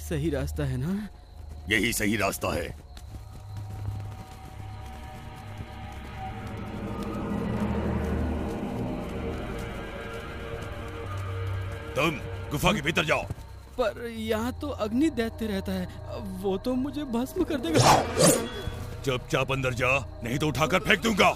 सही रास्ता है ना? यही सही रास्ता है। तुम गुफा के भीतर जाओ। पर यहाँ तो अग्नि दैत्य रहता है, वो तो मुझे भस्म कर देगा। चुपचाप अंदर जा, नहीं तो उठाकर फेंक दूंगा।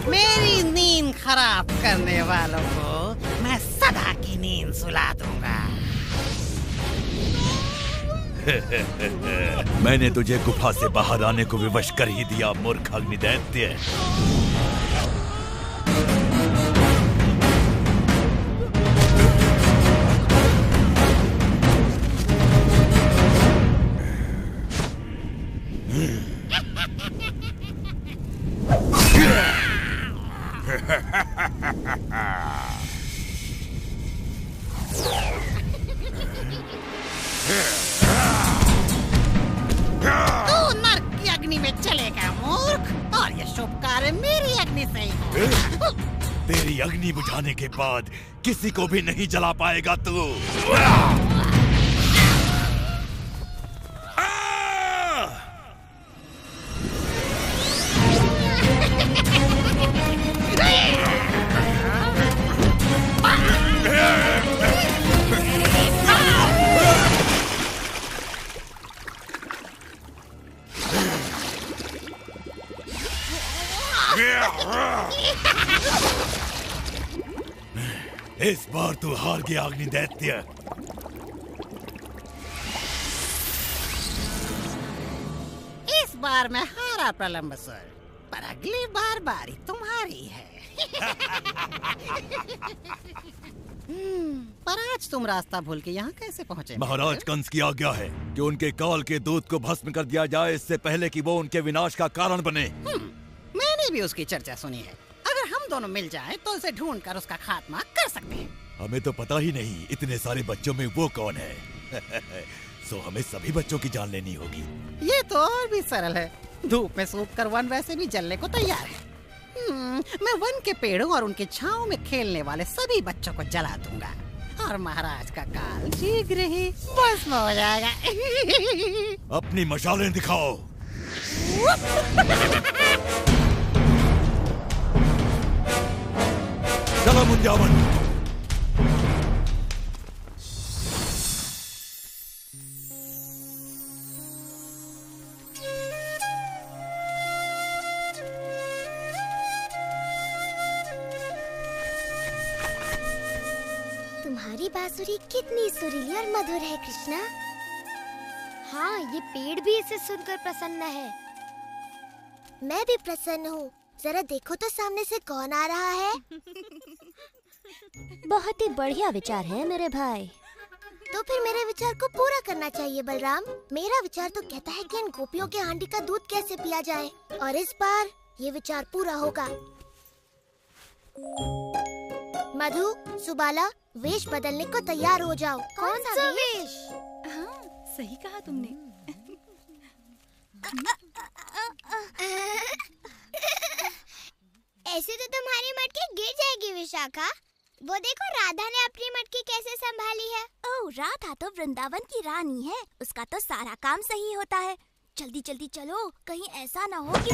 मेरी नींद खराब करने वालों को मैं सदा की नींद सुला दूंगा। मैंने तुझे गुफा से बाहर आने को विवश कर ही दिया, मूर्ख अग्निदैत्य। तू नर्क की अग्नि में चलेगा मूर्ख, और ये शुभ कार्य मेरी अग्नि से ही होगा। तेरी अग्नि बुझाने के बाद किसी को भी नहीं जला पाएगा तू। इस बार तू हार गया अग्निदैत्य। इस बार मैं हारा प्रलंबसुर, पर अगली बार बारी तुम्हारी है। पर आज तुम रास्ता भूल के यहाँ कैसे पहुँचे? महाराज कंस की आज्ञा है कि उनके काल के दूत को भस्म कर दिया जाए, इससे पहले कि वो उनके विनाश का कारण बने। मैंने भी उसकी चर्चा सुनी है। अगर हम दोनों मिल जाएं तो उसे ढूंढ कर उसका खात्मा कर सकते हैं। हमें तो पता ही नहीं इतने सारे बच्चों में वो कौन है। सो हमें सभी बच्चों की जान लेनी होगी। ये तो और भी सरल है। धूप में सूख कर वन वैसे भी जलने को तैयार है। मैं वन के पेड़ों और उनके छांव में खेलने वाले सभी बच्चों को जला दूंगा, और महाराज का काल शीघ्र ही भस्म हो जाएगा। अपनी मशालें दिखाओ। चलो मुंजावन। तुम्हारी बांसुरी कितनी सुरीली और मधुर है कृष्णा। हाँ, ये पेड़ भी इसे सुनकर प्रसन्न है। मैं भी प्रसन्न हूँ। जरा देखो तो सामने से कौन आ रहा है। बहुत ही बढ़िया विचार है मेरे भाई। तो फिर मेरे विचार को पूरा करना चाहिए बलराम। मेरा विचार तो कहता है कि इन गोपियों के हांडी का दूध कैसे पिया जाए, और इस बार ये विचार पूरा होगा। मधु, सुबाला, वेश बदलने को तैयार हो जाओ। कौन सा वेश? हाँ, सही कहा तुमने। ऐसे तो तुम्हारी मटकी गिर जाएगी विशाखा। वो देखो राधा ने अपनी मटकी कैसे संभाली है। ओह, राधा तो वृंदावन की रानी है, उसका तो सारा काम सही होता है। जल्दी जल्दी चलो, कहीं ऐसा ना हो कि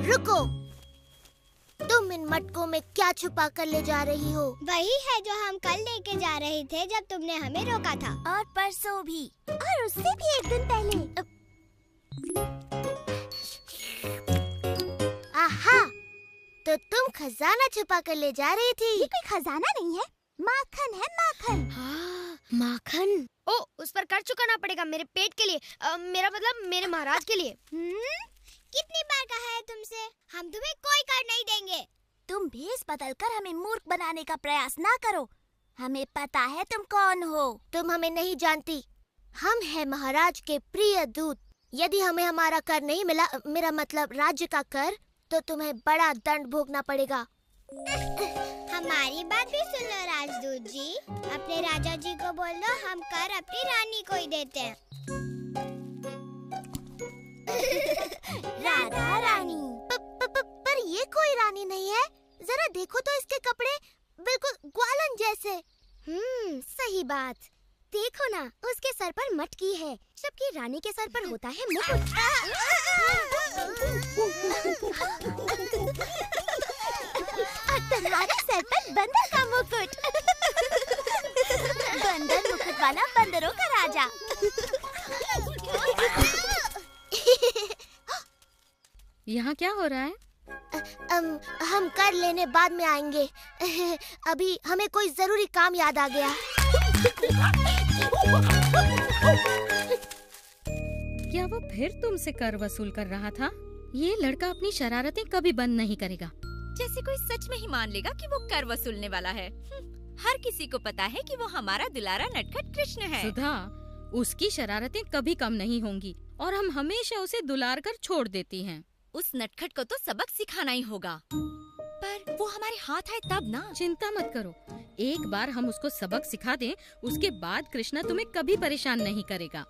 रुको, तुम इन मटकों में क्या छुपा कर ले जा रही हो? वही है जो हम कल लेके जा रहे थे जब तुमने हमें रोका था। और परसों भी, और उससे भी एक दिन पहले। आहा, तो तुम खजाना छुपा कर ले जा रही थी। ये कोई खजाना नहीं है, माखन है, माखन। हाँ, माखन। ओ, उस पर कर चुकाना पड़ेगा मेरे पेट के लिए, मेरा मतलब मेरे महाराज के लिए। कितनी बार कहा है तुमसे, हम तुम्हें कोई कर नहीं देंगे। तुम भेष बदलकर हमें मूर्ख बनाने का प्रयास ना करो। हमें पता है तुम कौन हो। तुम हमें नहीं जानती। हम हैं महाराज के प्रिय दूत। यदि हमें हमारा कर नहीं मिला, मेरा मतलब राज्य का कर, तो तुम्हें बड़ा दंड भोगना पड़ेगा। हमारी बात भी सुन लो राजदूत जी। अपने राजा जी को बोल दो हम कर अपनी रानी को ही देते हैं। राधा रानी। पर ये कोई रानी नहीं है। जरा देखो तो इसके कपड़े बिल्कुल ग्वालन जैसे। सही बात। देखो ना, उसके सर पर मटकी है, जबकि रानी के सर पर होता है मुकुट। तुम्हारे सर पर बंदर का मुकुट। बंदर मुकुट वाला बंदरों का राजा। यहाँ क्या हो रहा है? हम कर लेने बाद में आएंगे। अभी हमें कोई जरूरी काम याद आ गया। क्या वो फिर तुमसे कर वसूल कर रहा था? ये लड़का अपनी शरारतें कभी बंद नहीं करेगा। जैसे कोई सच में ही मान लेगा कि वो कर वसूलने वाला है। हर किसी को पता है कि वो हमारा दुलारा नटखट कृष्ण है। सुधा, उसकी शरारतें कभी कम नहीं होंगी और हम हमेशा उसे दुलार कर छोड़ देती हैं। उस नटखट को तो सबक सिखाना ही होगा। पर वो हमारे हाथ आए तब ना। चिंता मत करो, एक बार हम उसको सबक सिखा दें, उसके बाद कृष्णा तुम्हें कभी परेशान नहीं करेगा।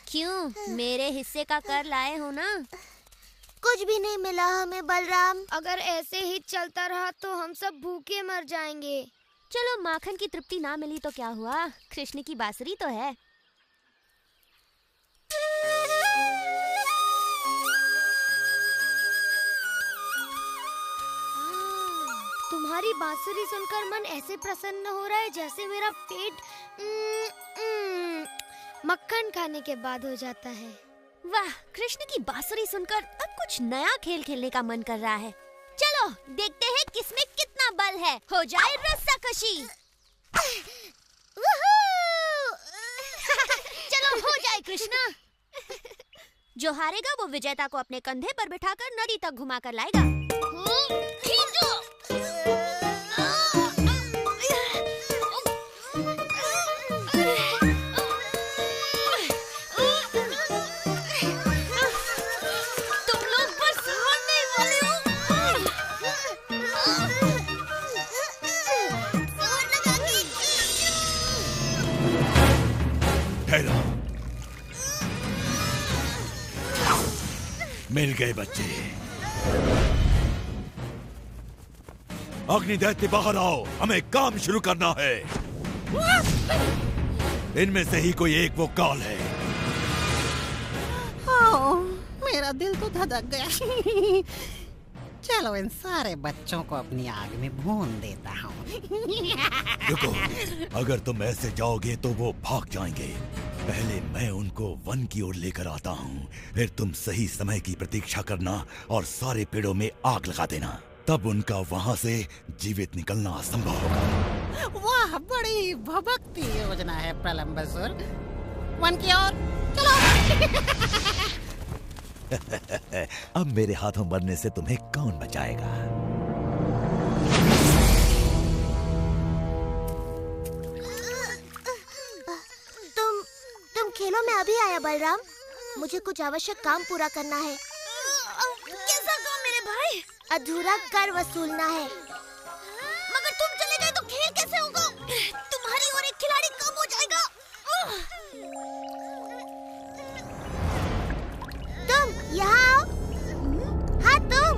क्यों, मेरे हिस्से का कर लाए हो ना? कुछ भी नहीं मिला हमें बलराम। अगर ऐसे ही चलता रहा तो हम सब भूखे मर जाएंगे। चलो, माखन की तृप्ति ना मिली तो क्या हुआ, कृष्ण की बांसुरी तो है। तुम्हारी बांसुरी सुनकर मन ऐसे प्रसन्न हो रहा है जैसे मेरा पेट मक्खन खाने के बाद हो जाता है। वाह, कृष्ण की बांसुरी सुनकर अब कुछ नया खेल खेलने का मन कर रहा है। चलो देखते हैं किसमें कितना बल है। हो जाए रस्साकशी। चलो हो जाए कृष्णा। जो हारेगा वो विजेता को अपने कंधे पर बिठाकर नदी तक घुमा कर लाएगा। मिल गए बच्चे। अग्नि दैत्य बाहर आओ, हमें काम शुरू करना है। इनमें से ही कोई एक वो काल है। मेरा दिल तो धड़क गया। चलो इन सारे बच्चों को अपनी आग में भून देता हूँ। रुको, अगर तुम ऐसे जाओगे तो वो भाग जाएंगे। पहले मैं उनको वन की ओर लेकर आता हूँ, फिर तुम सही समय की प्रतीक्षा करना और सारे पेड़ों में आग लगा देना। तब उनका वहाँ से जीवित निकलना असंभव होगा। वाह, बड़ी भभकती योजना है प्रलंबसुर। वन की ओर चलो। अब मेरे हाथों मरने से तुम्हें कौन बचाएगा? तुम खेलों में अभी आया बलराम। मुझे कुछ आवश्यक काम पूरा करना है। कैसा काम मेरे भाई? अधूरा कर वसूलना है। मगर तुम चले गए तो खेल कैसे होगा? तुम्हारी और एक खिलाड़ी कम हो जाएगा। तुम यहाँ आओ। हाँ तुम,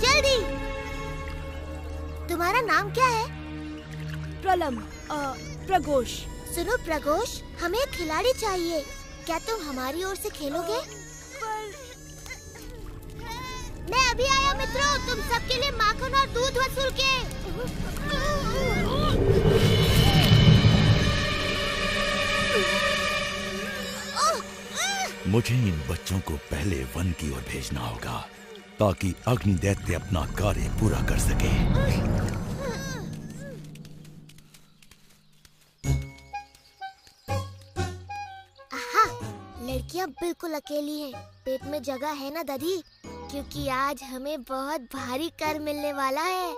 जल्दी। तुम्हारा नाम क्या है? प्रघोष। सुनो प्रघोष, हमें एक खिलाड़ी चाहिए। क्या तुम हमारी ओर से खेलोगे? मैं अभी आया मित्रों, तुम सबके लिए माखन और दूध वसूल के। मुझे इन बच्चों को पहले वन की ओर भेजना होगा ताकि अग्नि दैत्य अपना कार्य पूरा कर सके। लड़कियां बिल्कुल अकेली हैं। पेट में जगह है ना दादी? क्योंकि आज हमें बहुत भारी कर मिलने वाला है।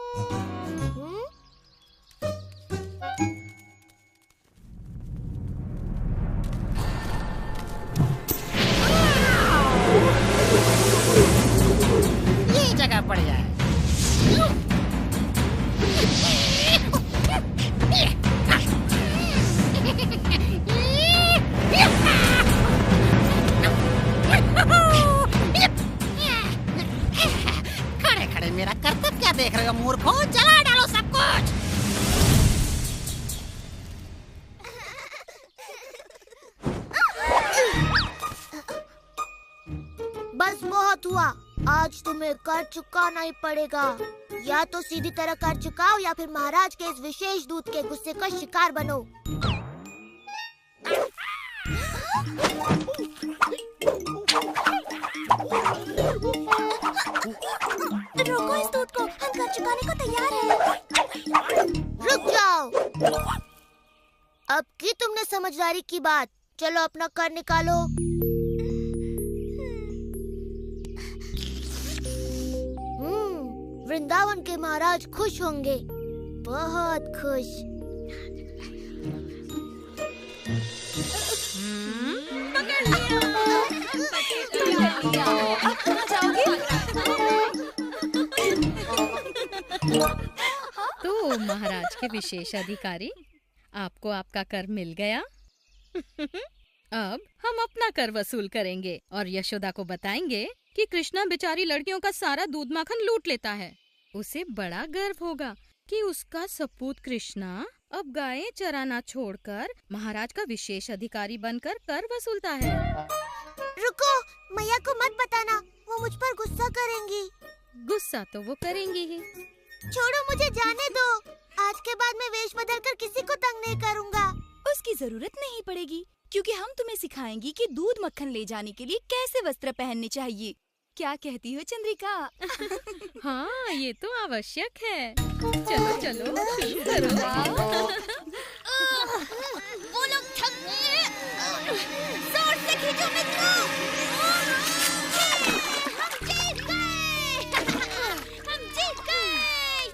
ये जगह बड़ी बहुत हुआ, आज तुम्हें कर चुकाना ही पड़ेगा। या तो सीधी तरह कर चुकाओ या फिर महाराज के इस विशेष दूत के गुस्से का शिकार बनो। रोको इस दूत को, हम कर चुकाने को तैयार हैं। रुक जाओ, अब की तुमने समझदारी की बात। चलो अपना कर निकालो। वृंदावन के महाराज खुश होंगे, बहुत खुश। पकड़ लिया। अब कहाँ जाओगे? तो महाराज के विशेष अधिकारी, आपको आपका कर मिल गया। अब हम अपना कर वसूल करेंगे और यशोदा को बताएंगे कि कृष्णा बेचारी लड़कियों का सारा दूध माखन लूट लेता है। उसे बड़ा गर्व होगा कि उसका सपूत कृष्णा अब गायें चराना छोड़कर महाराज का विशेष अधिकारी बनकर कर वसूलता है। रुको, मैया को मत बताना, वो मुझ पर गुस्सा करेंगी। गुस्सा तो वो करेंगी ही। छोड़ो, मुझे जाने दो। आज के बाद मैं वेश बदलकर किसी को तंग नहीं करूँगा। उसकी जरूरत नहीं पड़ेगी, क्योंकि हम तुम्हें सिखाएंगी कि दूध मक्खन ले जाने के लिए कैसे वस्त्र पहनने चाहिए। क्या कहती हो चंद्रिका? हाँ, ये तो आवश्यक है। चलो चलो शुरू करो। वो लोग थक गए। जोर से खींचो मित्रों। हम जीत गए। हम जीत गए।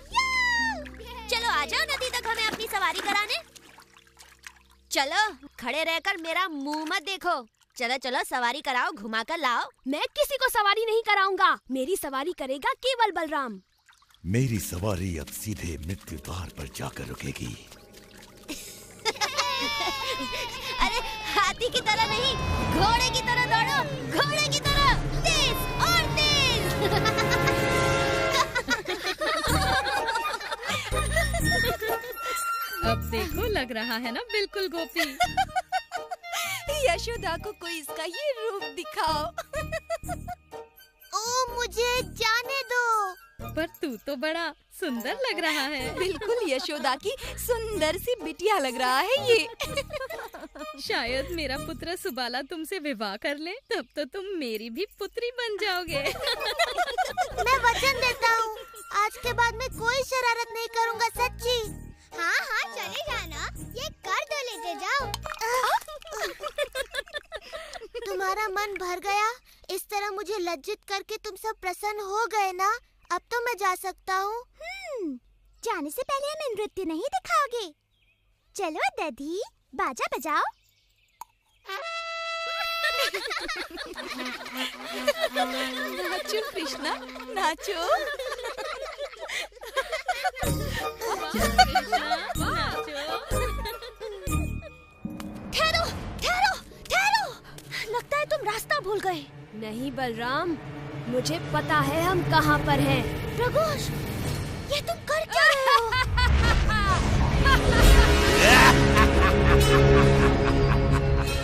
चलो आ जाओ नदी तक हमें अपनी सवारी कराने। चलो, खड़े रहकर मेरा मुंह मत देखो। चलो चलो सवारी कराओ, घुमा कर लाओ। मैं किसी को सवारी नहीं कराऊंगा, मेरी सवारी करेगा केवल बलराम। मेरी सवारी अब सीधे मृत्यु द्वार पर जाकर रुकेगी। अरे हाथी की तरह नहीं, घोड़े की तरह दौड़ो, घोड़े की तरह तेज और तेज। अब देखो, लग रहा है ना बिल्कुल गोपी। यशोदा को कोई इसका ये रूप दिखाओ। ओ, मुझे जाने दो। पर तू तो बड़ा सुंदर लग रहा है। बिल्कुल यशोदा की सुंदर सी बिटिया लग रहा है ये। शायद मेरा पुत्र सुबाला तुमसे विवाह कर ले, तब तो तुम मेरी भी पुत्री बन जाओगे। मैं वचन देता हूँ, आज के बाद मैं कोई शरारत नहीं करूँगा, सच्ची। हाँ हाँ चले जाना, ये कर दो, लेते जाओ। तुम्हारा मन भर गया? इस तरह मुझे लज्जित करके तुम सब प्रसन्न हो गए ना? अब तो मैं जा सकता हूँ। जाने से पहले हमें नृत्य नहीं दिखाओगे? चलो दधी, बाजा बजाओ। नाचो कृष्णा, नाचो। ठहरो, ठहरो, ठहरो। लगता है तुम रास्ता भूल गए। नहीं बलराम, मुझे पता है हम कहाँ पर हैं। प्रगोष, ये तुम कर क्या रहे हो?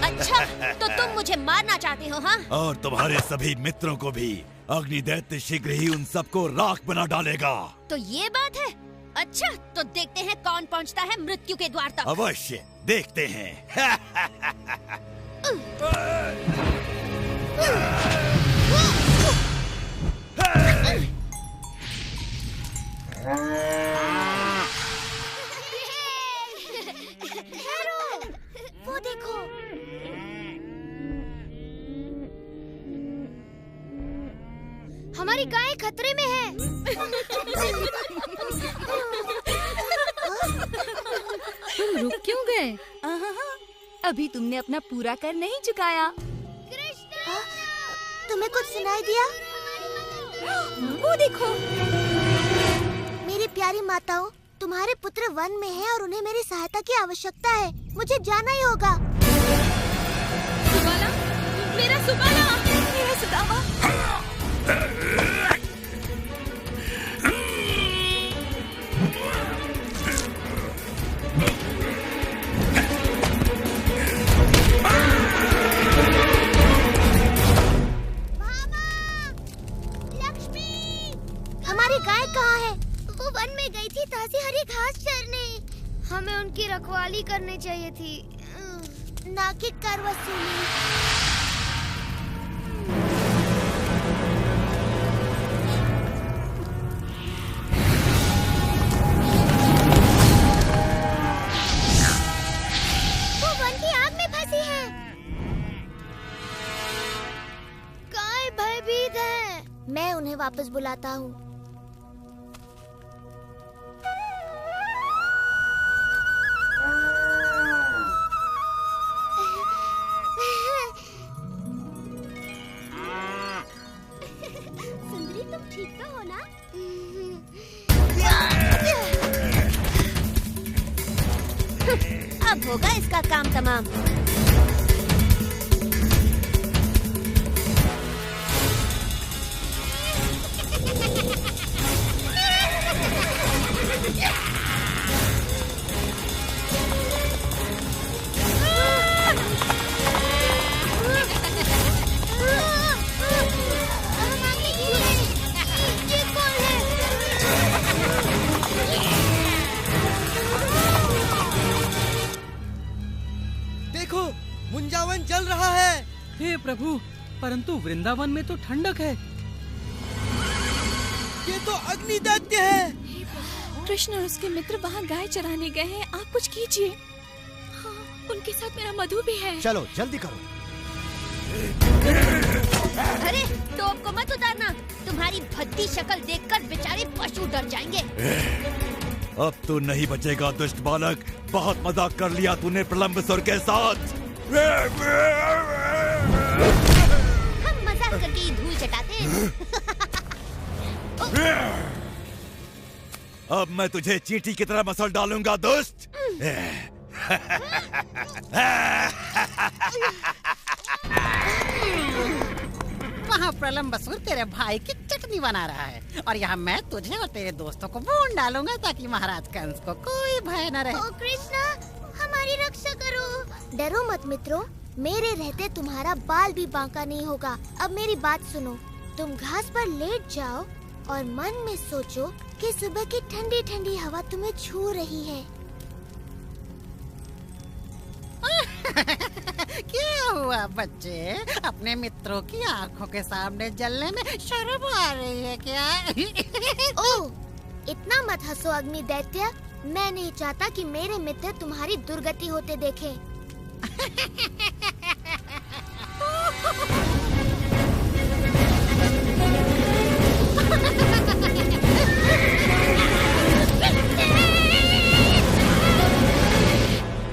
अच्छा, तो तुम मुझे मारना चाहते हो, हाँ? और तुम्हारे सभी मित्रों को भी। अग्नि दैत्य शीघ्र ही उन सबको राख बना डालेगा। तो ये बात है। अच्छा, तो देखते हैं कौन पहुंचता है मृत्यु के द्वार तक। अवश्य देखते हैं। वो देखो, हमारी गाय खतरे में है। तुम रुक क्यों गए? अभी तुमने अपना पूरा कर नहीं चुकाया। तुम्हें कुछ सुनाई दिया? वो देखो। मेरी प्यारी माताओं, तुम्हारे पुत्र वन में हैं और उन्हें मेरी सहायता की आवश्यकता है। मुझे जाना ही होगा। सुबाला, मेरा सुबाला, मेरा सुदामा। करनी चाहिए थी, ना कि कर वसूली। वो वन की आग में फंसी है। काय भयभीत है। मैं उन्हें वापस बुलाता हूँ। सुंदरी, तुम ठीक तो हो ना? अब होगा इसका काम तमाम। देखो, मुंजावन जल रहा है। हे प्रभु, परंतु वृंदावन में तो ठंडक है। ये तो अग्नि दैत्य है। कृष्ण और उसके मित्र वहाँ गाय चराने गए हैं, आप कुछ कीजिए। हाँ, उनके साथ मेरा मधु भी है। चलो जल्दी करो। अरे टोप को मत उतारना, तुम्हारी भद्दी शक्ल देखकर बेचारे पशु डर जाएंगे। अब तू नहीं बचेगा दुष्ट बालक। बहुत मजाक कर लिया तूने प्रलंबसुर के साथ। हम मजाक करके ही धूल चटाते हैं। अब मैं तुझे चींटी की तरह मसल डालूंगा दुष्ट। वहाँ प्रलंबसुर तेरे भाई की चटनी बना रहा है और यहाँ मैं तुझे और तेरे दोस्तों को भून डालूंगा ताकि महाराज कंस को कोई भय न रहे। ओ कृष्णा, हमारी रक्षा करो। डरो मत मित्रों, मेरे रहते तुम्हारा बाल भी बांका नहीं होगा। अब मेरी बात सुनो, तुम घास पर लेट जाओ और मन में सोचो कि सुबह की ठंडी ठंडी हवा तुम्हें छू रही है। क्या हुआ बच्चे, अपने मित्रों की आंखों के सामने जलने में शर्म आ रही है क्या? ओह, इतना मत हंसो अग्नि दैत्य। मैं नहीं चाहता कि मेरे मित्र तुम्हारी दुर्गति होते देखें।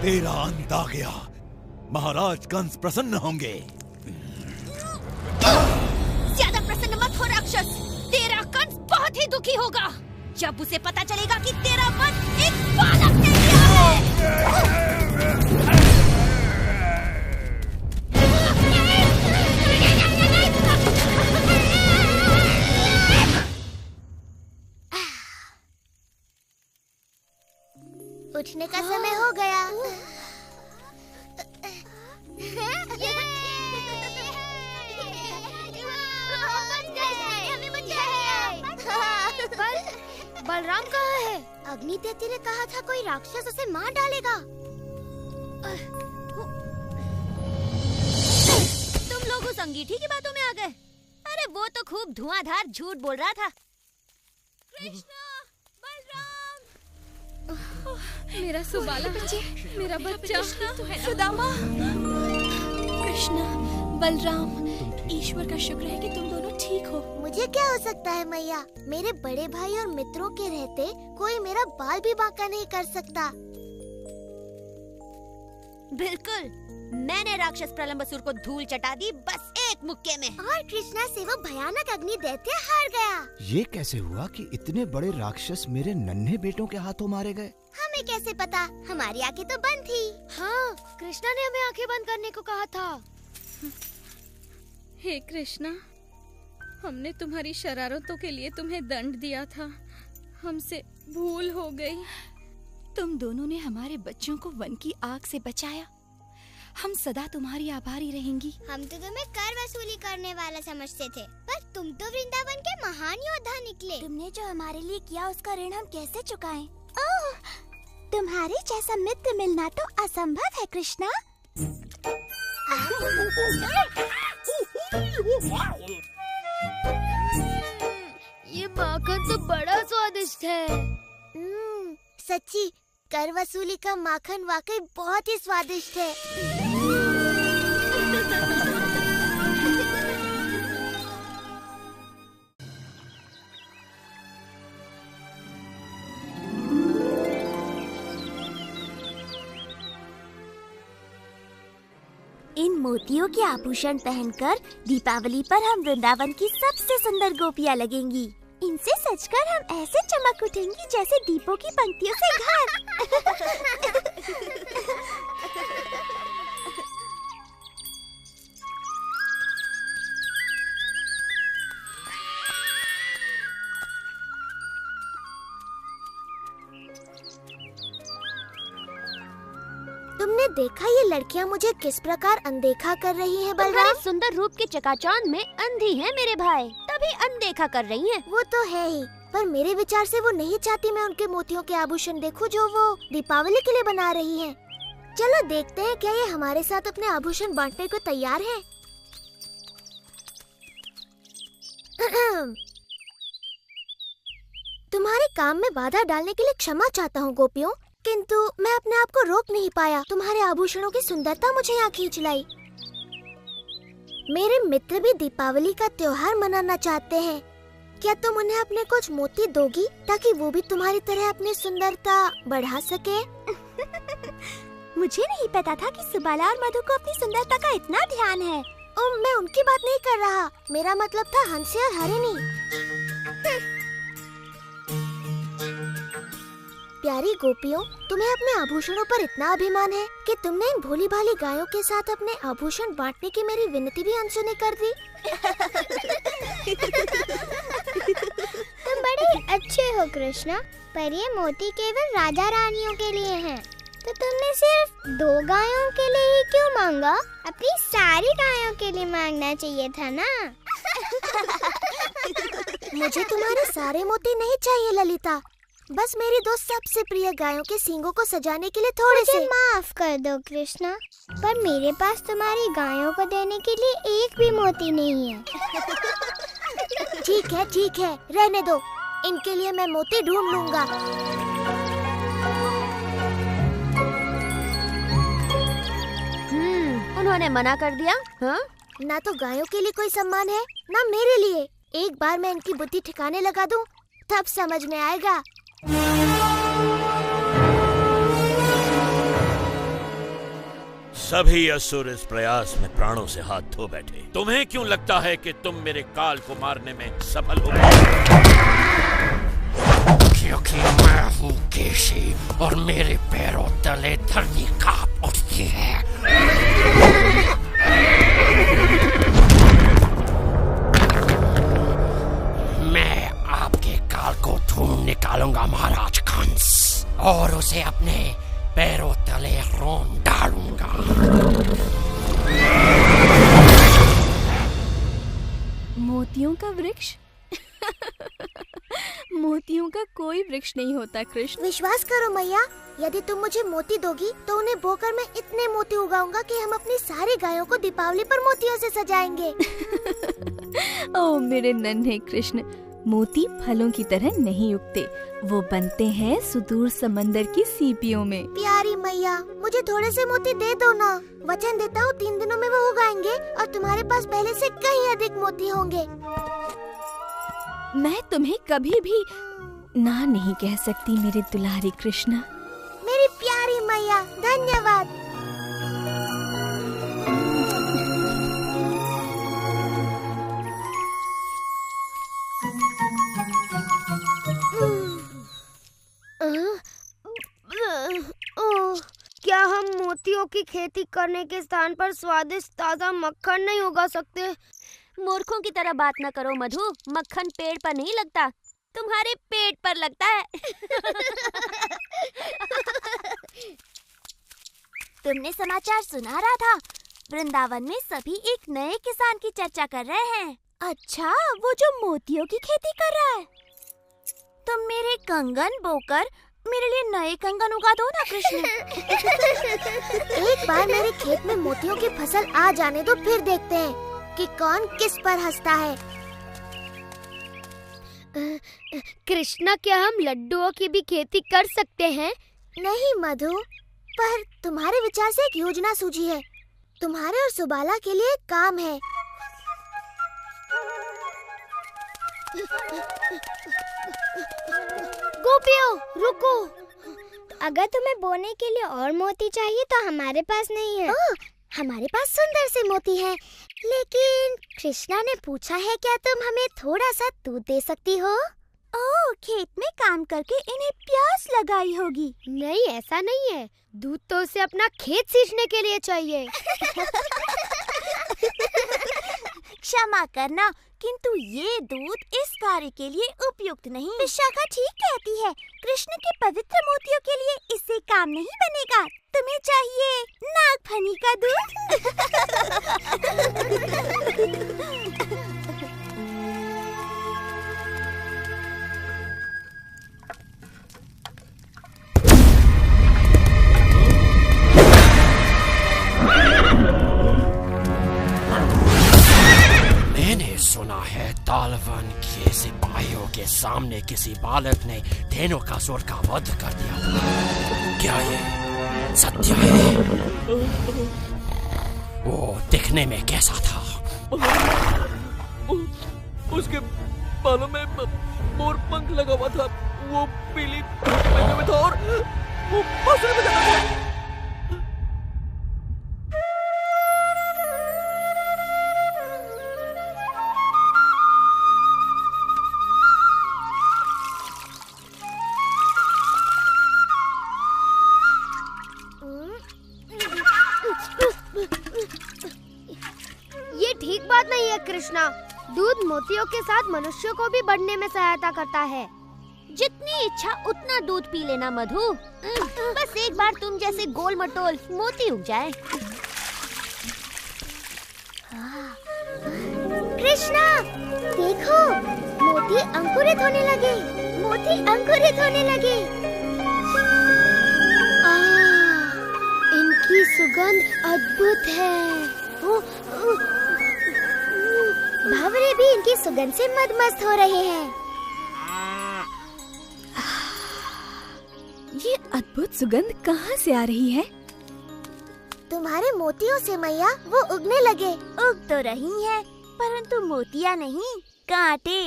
तेरा अंत आ गया। महाराज कंस प्रसन्न होंगे। ज्यादा प्रसन्न मत हो राक्षस, तेरा कंस बहुत ही दुखी होगा जब उसे पता चलेगा कि तेरा मन एक बालक ने लिया है। उठने का समय हो गया। बलराम कहाँ है? अग्नि दैत्य ने कहा था कोई राक्षस उसे मार डालेगा। तुम लोग उस अंगीठी की बातों में आ गए। अरे वो तो खूब धुआंधार झूठ बोल रहा था। मेरा सुबाला बच्चे, मेरा बच्चा सुदामा, कृष्णा, बलराम, ईश्वर का शुक्र है कि तुम दोनों ठीक हो। मुझे क्या हो सकता है मैया, मेरे बड़े भाई और मित्रों के रहते कोई मेरा बाल भी बांका नहीं कर सकता। बिल्कुल, मैंने राक्षस प्रलंबसुर को धूल चटा दी बस एक मुक्के में। और कृष्णा से वो भयानक अग्नि दैत्य हार गया। ये कैसे हुआ कि इतने बड़े राक्षस मेरे नन्हे बेटों के हाथों मारे गए? हमें कैसे पता, हमारी आंखें तो बंद थी। हाँ, कृष्णा ने हमें आंखें बंद करने को कहा था। हे कृष्णा, हमने तुम्हारी शरारतों के लिए तुम्हें दंड दिया था, हमसे भूल हो गई। तुम दोनों ने हमारे बच्चों को वन की आग से बचाया। हम सदा तुम्हारी आभारी रहेंगी। हम तो तुम्हें कर वसूली करने वाला समझते थे, पर तुम तो वृंदावन के महान योद्धा निकले। तुमने जो हमारे लिए किया उसका ऋण हम कैसे चुकाएं? ओह, तुम्हारे जैसा मित्र मिलना तो असंभव है कृष्णा। ये माखन तो बड़ा स्वादिष्ट है। सच्ची कर वसूली का माखन वाकई बहुत ही स्वादिष्ट है। इन मोतियों के आभूषण पहनकर दीपावली पर हम वृंदावन की सबसे सुंदर गोपियाँ लगेंगी। इनसे सजकर हम ऐसे चमक उठेंगी जैसे दीपों की पंक्तियों से घर। तुमने देखा ये लड़कियाँ मुझे किस प्रकार अनदेखा कर रही हैं बलराम? तुम्हारे सुंदर रूप के चकाचौंध में अंधी है मेरे भाई, तभी अनदेखा कर रही हैं। वो तो है ही, पर मेरे विचार से वो नहीं चाहती मैं उनके मोतियों के आभूषण देखूं जो वो दीपावली के लिए बना रही हैं। चलो देखते हैं क्या ये हमारे साथ अपने आभूषण बांटने को तैयार है। तुम्हारे काम में बाधा डालने के लिए क्षमा चाहता हूँ गोपियों, किंतु मैं अपने आप को रोक नहीं पाया। तुम्हारे आभूषणों की सुंदरता मुझे यहाँ खींच लाई। मेरे मित्र भी दीपावली का त्योहार मनाना चाहते हैं। क्या तुम उन्हें अपने कुछ मोती दोगी ताकि वो भी तुम्हारी तरह अपनी सुंदरता बढ़ा सके? मुझे नहीं पता था कि सुबाला और मधु को अपनी सुंदरता का इतना ध्यान है। मैं उनकी बात नहीं कर रहा, मेरा मतलब था हंसी और हरिणी। प्यारी गोपियों, तुम्हें अपने आभूषणों पर इतना अभिमान है कि तुमने इन भोली भाली गायों के साथ अपने आभूषण बांटने की मेरी विनती भी अनसुनी कर दी। तुम बड़े अच्छे हो कृष्णा, पर ये मोती केवल राजा रानियों के लिए हैं। तो तुमने सिर्फ 2 गायों के लिए ही क्यों मांगा? अपनी सारी गायों के लिए मांगना चाहिए था ना। मुझे तुम्हारे सारे मोती नहीं चाहिए ललिता, बस मेरी 2 सबसे प्रिय गायों के सींगों को सजाने के लिए थोड़े से। माफ कर दो कृष्णा, पर मेरे पास तुम्हारी गायों को देने के लिए एक भी मोती नहीं है। ठीक है, रहने दो, इनके लिए मैं मोती ढूंढ लूंगा। उन्होंने मना कर दिया। हाँ? ना तो गायों के लिए कोई सम्मान है, ना मेरे लिए। एक बार मैं इनकी बुद्धि ठिकाने लगा दूं, तब समझ में आएगा। सभी असुर इस प्रयास में प्राणों से हाथ धो बैठे। तुम्हें क्यों लगता है कि तुम मेरे काल को मारने में सफल हो गए? क्योंकि मैं हूँ केशी और मेरे पैरों तले धरती कांप उठती है। मैं आपके काल को ढूंढ निकालूंगा महाराज कंस, और उसे अपने पैरों तले रोन डालूंगा। मोतियों का वृक्ष? मोतियों का कोई वृक्ष नहीं होता कृष्ण। विश्वास करो मैया, यदि तुम मुझे मोती दोगी तो उन्हें बोकर मैं इतने मोती उगाऊंगा कि हम अपनी सारी गायों को दीपावली पर मोतियों से सजाएंगे। ओ मेरे नन्हे कृष्ण, मोती फलों की तरह नहीं उगते, वो बनते हैं सुदूर समंदर की सीपियों में। प्यारी मैया, मुझे थोड़े से मोती दे दो ना। वचन देता हूँ 3 दिनों में वो उगाएंगे और तुम्हारे पास पहले से कहीं अधिक मोती होंगे। मैं तुम्हें कभी भी ना नहीं कह सकती मेरे दुलारी कृष्णा। मेरी प्यारी मैया, धन्यवाद। क्या हम मोतियों की खेती करने के स्थान पर स्वादिष्ट ताजा मक्खन नहीं उगा सकते? मूर्खों की तरह बात न करो मधु, मक्खन पेड़ पर नहीं लगता, तुम्हारे पेट पर लगता है। तुमने समाचार सुना रहा था, वृंदावन में सभी एक नए किसान की चर्चा कर रहे हैं। अच्छा, वो जो मोतियों की खेती कर रहा है। तुम मेरे कंगन बोकर मेरे लिए नए कंगन उगा दो ना कृष्ण। एक बार मेरे खेत में मोतियों की फसल आ जाने दो, फिर देखते हैं कि कौन किस पर हंसता है। कृष्णा, क्या हम लड्डुओं की भी खेती कर सकते हैं? नहीं मधु, पर तुम्हारे विचार से एक योजना सूझी है। तुम्हारे और सुबाला के लिए एक काम है। गोपियों, रुको। अगर तुम्हें बोने के लिए और मोती चाहिए तो हमारे पास नहीं है। हमारे पास सुंदर से मोती हैं, लेकिन कृष्णा ने पूछा है क्या तुम हमें थोड़ा सा दूध दे सकती हो? ओह, खेत में काम करके इन्हें प्यास लगाई होगी। नहीं, ऐसा नहीं है। दूध तो उसे अपना खेत सींचने के लिए चाहिए। क्षमा करना, किंतु ये दूध इस कार्य के लिए उपयुक्त नहीं। विशाखा ठीक कहती है, कृष्ण के पवित्र मोतियों के लिए इससे काम नहीं बनेगा। तुम्हें चाहिए नागफनी का दूध। मैंने सुना है तालवन के सिपाहियों के सामने किसी बालक ने धेनुकासुर का वध कर दिया। क्या ये सत्य है? वो दिखने में कैसा था? उसके बालों में मोर पंख लगा हुआ था, वो पीली पहने में था और वो बांसुरी बजाता था। ये ठीक बात नहीं है कृष्णा। दूध मोतियों के साथ मनुष्यों को भी बढ़ने में सहायता करता है। जितनी इच्छा उतना दूध पी लेना मधु। बस एक बार तुम जैसे गोल मटोल मोती उग जाए। कृष्णा, देखो, मोती अंकुरित होने लगे। मोती अंकुरित होने लगे। इनकी सुगंध अद्भुत है। भंवरे भी इनकी सुगंध से मदमस्त हो रहे हैं। ये अद्भुत सुगंध कहाँ से आ रही है? तुम्हारे मोतियों से मैया, वो उगने लगे। उग तो रही हैं, परंतु मोतियाँ नहीं, कांटे।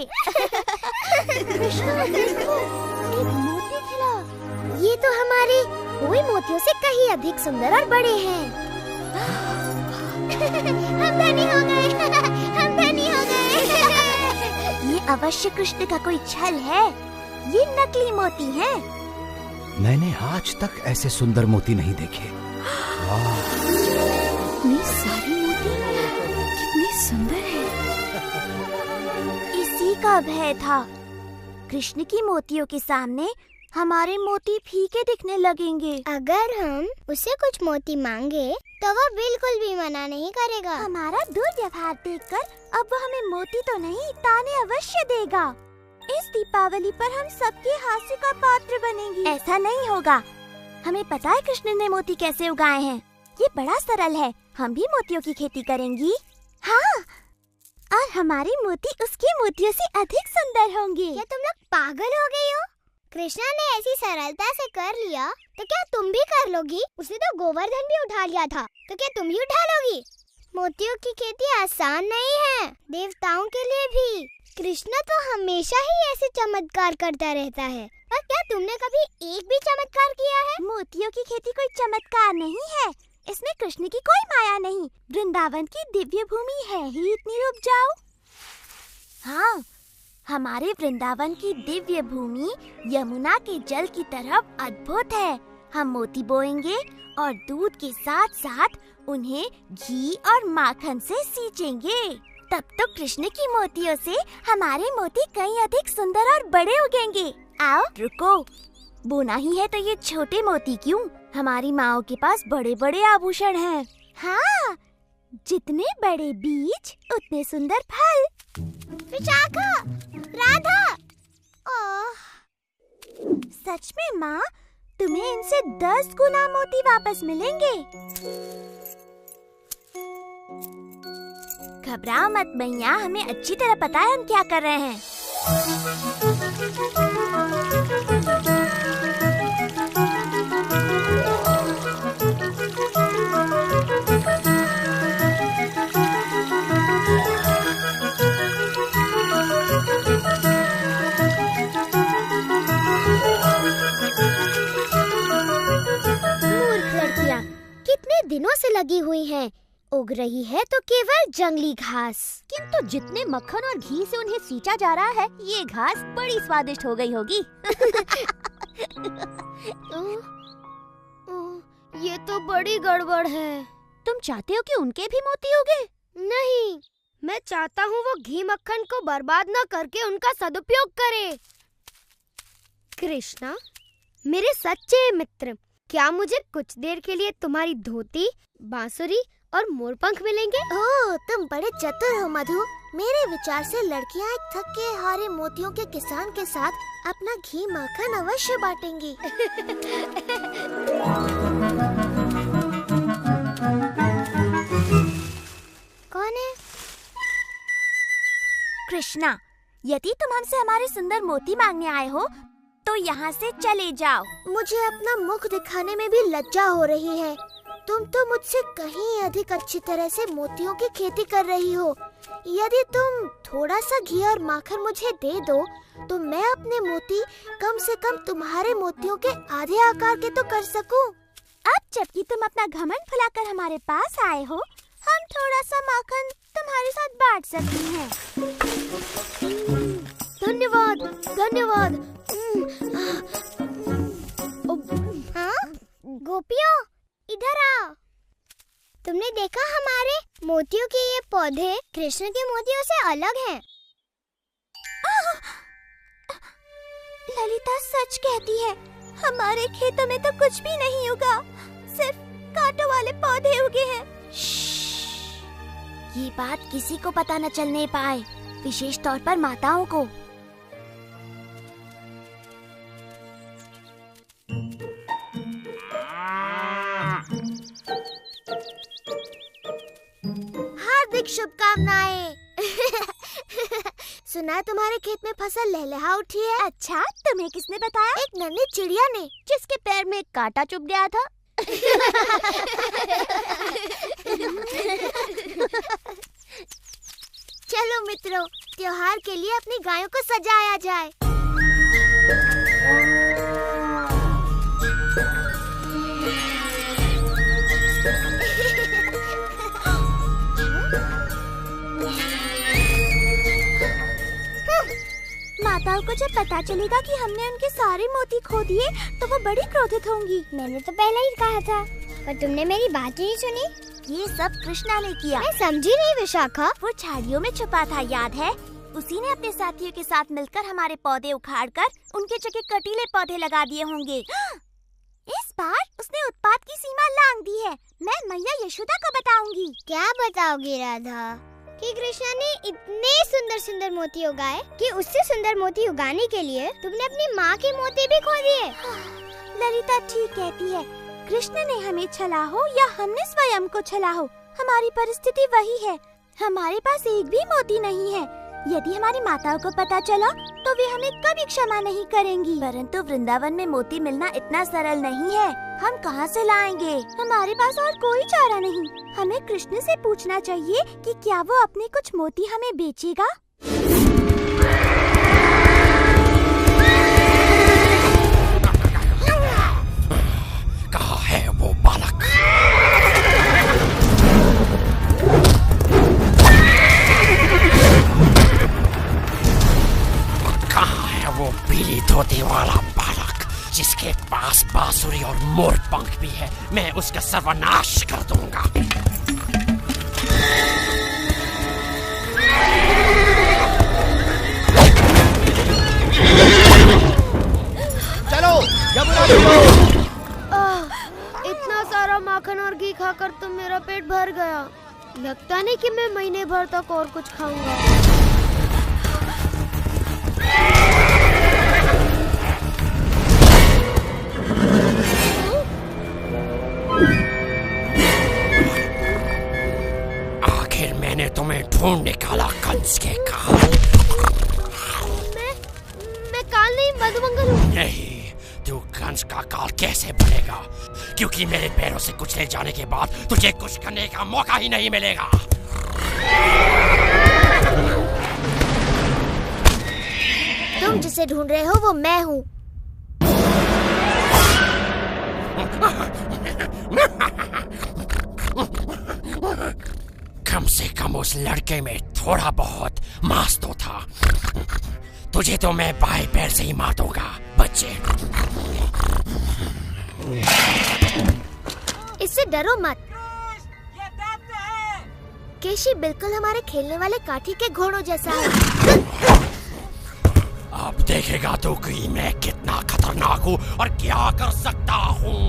कृष्णा, देखो, एक मोती खिला। ये तो हमारे कोई मोतियों से कहीं अधिक सुंदर और बड़े हैं। हम धनी हो गए। हम धनी हो गए। ये अवश्य कृष्ण का कोई छल है। ये नकली मोती हैं। मैंने आज तक ऐसे सुंदर मोती नहीं देखे। इतनी सारी मोती, कितनी सुंदर है। इसी का भय था। कृष्ण की मोतियों के सामने हमारे मोती फीके दिखने लगेंगे। अगर हम उसे कुछ मोती मांगे तो वो बिल्कुल भी मना नहीं करेगा। हमारा दुर्व्यवहार देखकर अब वो हमें मोती तो नहीं, ताने अवश्य देगा। इस दीपावली पर हम सबके हास्य का पात्र बनेंगे। ऐसा नहीं होगा। हमें पता है कृष्ण ने मोती कैसे उगाए हैं। ये बड़ा सरल है। हम भी मोतियों की खेती करेंगी। हाँ, और हमारे मोती उसके मोतियों से अधिक सुंदर होंगे। क्या तुम लोग पागल हो गई हो? कृष्णा ने ऐसी सरलता से कर लिया तो क्या तुम भी कर लोगी? उसने तो गोवर्धन भी उठा लिया था, तो क्या तुम ही उठा लोगी? मोतियों की खेती आसान नहीं है, देवताओं के लिए भी। कृष्णा तो हमेशा ही ऐसे चमत्कार करता रहता है। और क्या तुमने कभी एक भी चमत्कार किया है? मोतियों की खेती कोई चमत्कार नहीं है। इसमें कृष्ण की कोई माया नहीं। वृंदावन की दिव्य भूमि है ही इतनी उपजाऊ। हाँ, हमारे वृंदावन की दिव्य भूमि यमुना के जल की तरफ अद्भुत है। हम मोती बोएंगे और दूध के साथ साथ उन्हें घी और माखन से सींचेंगे। तब तो कृष्ण की मोतियों से हमारे मोती कहीं अधिक सुंदर और बड़े उगेंगे। आओ, रुको, बोना ही है तो ये छोटे मोती क्यों? हमारी माओ के पास बड़े बड़े आभूषण हैं। हाँ, जितने बड़े बीज उतने सुंदर फल। विशाखा, राधा, सच में माँ, तुम्हें इनसे 10 गुना मोती वापस मिलेंगे। घबराओ मत भैया, हमें अच्छी तरह पता है हम क्या कर रहे हैं। मूर्ख लड़कियां, कितने दिनों से लगी हुई हैं। उग रही है तो केवल जंगली घास। किंतु जितने मक्खन और घी से उन्हें सींचा जा रहा है, ये घास बड़ी स्वादिष्ट हो गई होगी। ये तो बड़ी गड़बड़ है। तुम चाहते हो कि उनके भी मोती उगे? नहीं, मैं चाहता हूँ वो घी मक्खन को बर्बाद न करके उनका सदुपयोग करे। कृष्णा, मेरे सच्चे मित्र, क्या मुझे कुछ देर के लिए तुम्हारी धोती, बांसुरी और मोरपंख मिलेंगे? ओह, तुम बड़े चतुर हो मधु। मेरे विचार से लड़कियां एक थके हारे मोतियों के किसान के साथ अपना घी माखन अवश्य बांटेंगी। कौन है? कृष्णा, यदि तुम हमसे हमारे सुंदर मोती मांगने आए हो तो यहाँ से चले जाओ। मुझे अपना मुख दिखाने में भी लज्जा हो रही है। तुम तो मुझसे कहीं अधिक अच्छी तरह से मोतियों की खेती कर रही हो। यदि तुम थोड़ा सा घी और माखन मुझे दे दो तो मैं अपने मोती कम से कम तुम्हारे मोतियों के आधे आकार के तो कर सकूं। अब जबकि तुम अपना घमंड फैलाकर हमारे पास आए हो, हम थोड़ा सा माखन तुम्हारे साथ बांट सकते हैं। धन्यवाद, धन्यवाद। हाँ? गोपियों, इधर आओ। तुमने देखा हमारे मोतियों के ये पौधे कृष्ण के मोतियों से अलग हैं। ललिता सच कहती है, हमारे खेतों में तो कुछ भी नहीं उगा, सिर्फ कांटों वाले पौधे उगे हैं। ये बात किसी को पता न चलने पाए, विशेष तौर पर माताओं को। हार्दिक शुभकामनाएं। सुना तुम्हारे खेत में फसल लहलहा उठी है। अच्छा, तुम्हें किसने बताया? एक नन्ही चिड़िया ने, जिसके पैर में एक कांटा चुभ गया था। चलो मित्रों, त्योहार के लिए अपनी गायों को सजाया जाए। माताओं को जब पता चलेगा कि हमने उनके सारे मोती खो दिए तो वो बड़ी क्रोधित होंगी। मैंने तो पहले ही कहा था, पर तुमने मेरी बात ही नहीं सुनी। ये सब कृष्णा ने किया। मैं समझी नहीं विशाखा। वो झाड़ियों में छुपा था, याद है? उसी ने अपने साथियों के साथ मिलकर हमारे पौधे उखाड़कर उनके जगह कटीले पौधे लगा दिए होंगे। इस बार उसने उत्पात की सीमा लांघ दी है। मैं मैया यशोदा को बताऊंगी। क्या बताओगी राधा? कि कृष्णा ने इतने सुंदर सुंदर मोती उगाए कि उससे सुंदर मोती उगाने के लिए तुमने अपनी माँ के मोती भी खो दिए। ललिता ठीक कहती है, कृष्ण ने हमें छला हो या हमने स्वयं को छला हो, हमारी परिस्थिति वही है। हमारे पास एक भी मोती नहीं है। यदि हमारी माताओं को पता चला तो वे हमें कभी क्षमा नहीं करेंगी। परंतु वृंदावन में मोती मिलना इतना सरल नहीं है। हम कहाँ से लाएंगे? हमारे पास और कोई चारा नहीं। हमें कृष्ण से पूछना चाहिए कि क्या वो अपने कुछ मोती हमें बेचेगा। कहाँ है वो बालक? कहाँ है वो पीली धोती वाला बालक जिसके पास बांसुरी और मोर पंख भी है? मैं उसका सर्वनाश कर दूंगा। चलो, यमुना चलो। इतना सारा माखन और घी खाकर तो मेरा पेट भर गया। लगता नहीं कि मैं महीने भर तक और कुछ खाऊंगा। मैंने तुम्हें ढूंढ निकाला कंस के काल। मैं काल नहीं मधुमंगल हूँ। नहीं, तू कंस का काल कैसे बनेगा? क्योंकि मेरे पैरों से कुचले जाने के बाद तुझे कुछ करने का मौका ही नहीं मिलेगा। तुम जिसे ढूंढ रहे हो वो मैं हूँ। कम से कम उस लड़के में थोड़ा बहुत मांस तो था। तुझे तो मैं बाएं पैर से ही मार दूंगा बच्चे। इससे डरो मत। केशी बिल्कुल हमारे खेलने वाले काठी के घोड़ों जैसा है। अब देखेगा तो कि मैं कितना खतरनाक हूँ और क्या कर सकता हूँ।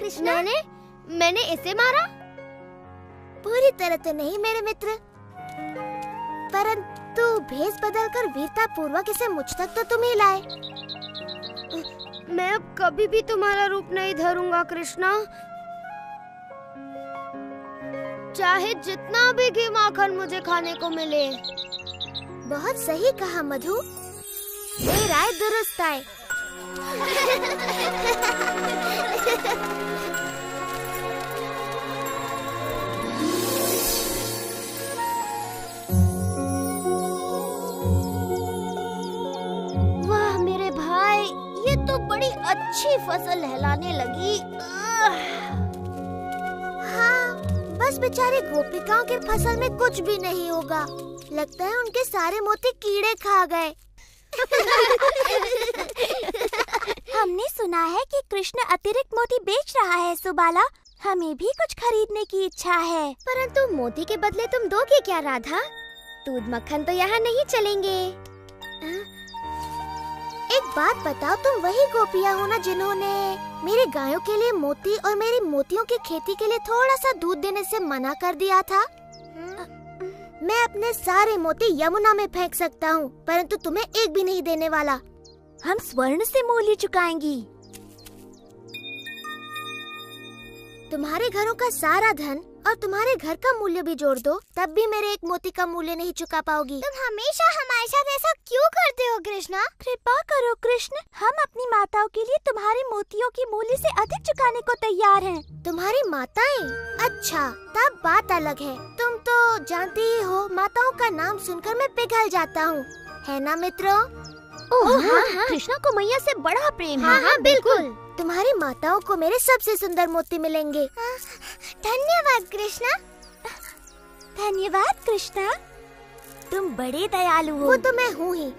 कृष्णा ने मैंने इसे मारा? पूरी तरह तो नहीं मेरे मित्र, परंतु भेष बदलकर वीरता पूर्वक इसे मुझ तक तो तुम ही लाए। मैं अब कभी भी तुम्हारा रूप नहीं धरूंगा कृष्णा, चाहे जितना भी घी माखन मुझे खाने को मिले। बहुत सही कहा मधु, ये राय दुरुस्त है। वाह मेरे भाई, ये तो बड़ी अच्छी फसल लहलाने लगी। हाँ, बस बेचारे गोपिकाओं के फसल में कुछ भी नहीं होगा। लगता है उनके सारे मोती कीड़े खा गए। हमने सुना है कि कृष्ण अतिरिक्त मोती बेच रहा है सुबाला, हमें भी कुछ खरीदने की इच्छा है। परंतु मोती के बदले तुम दोगे क्या राधा? दूध मक्खन तो यहाँ नहीं चलेंगे। एक बात बताओ, तुम वही गोपियाँ हो ना जिन्होंने मेरी गायों के लिए मोती और मेरी मोतियों की खेती के लिए थोड़ा सा दूध देने से मना कर दिया था? मैं अपने सारे मोती यमुना में फेंक सकता हूँ, परंतु तुम्हें एक भी नहीं देने वाला। हम स्वर्ण से मूल्य चुकाएंगी। तुम्हारे घरों का सारा धन और तुम्हारे घर का मूल्य भी जोड़ दो, तब भी मेरे एक मोती का मूल्य नहीं चुका पाओगी। तुम हमेशा हमारे साथ ऐसा क्यों करते हो कृष्णा? कृपा करो कृष्ण, हम अपनी माताओं के लिए तुम्हारे मोतियों के मूल्य से अधिक चुकाने को तैयार हैं। तुम्हारी माताएं? अच्छा, तब बात अलग है। तुम तो जानती ही हो, माताओं का नाम सुनकर मैं पिघल जाता हूँ, है ना मित्रों? ओह हाँ, कृष्णा को मैया से बड़ा प्रेम है। हाँ बिल्कुल। तुम्हारी माताओं को मेरे सबसे सुंदर मोती मिलेंगे। धन्यवाद कृष्णा। धन्यवाद कृष्णा, तुम बड़े दयालु हो। वो तो मैं हूँ ही,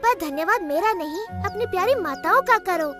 पर धन्यवाद मेरा नहीं, अपनी प्यारी माताओं का करो।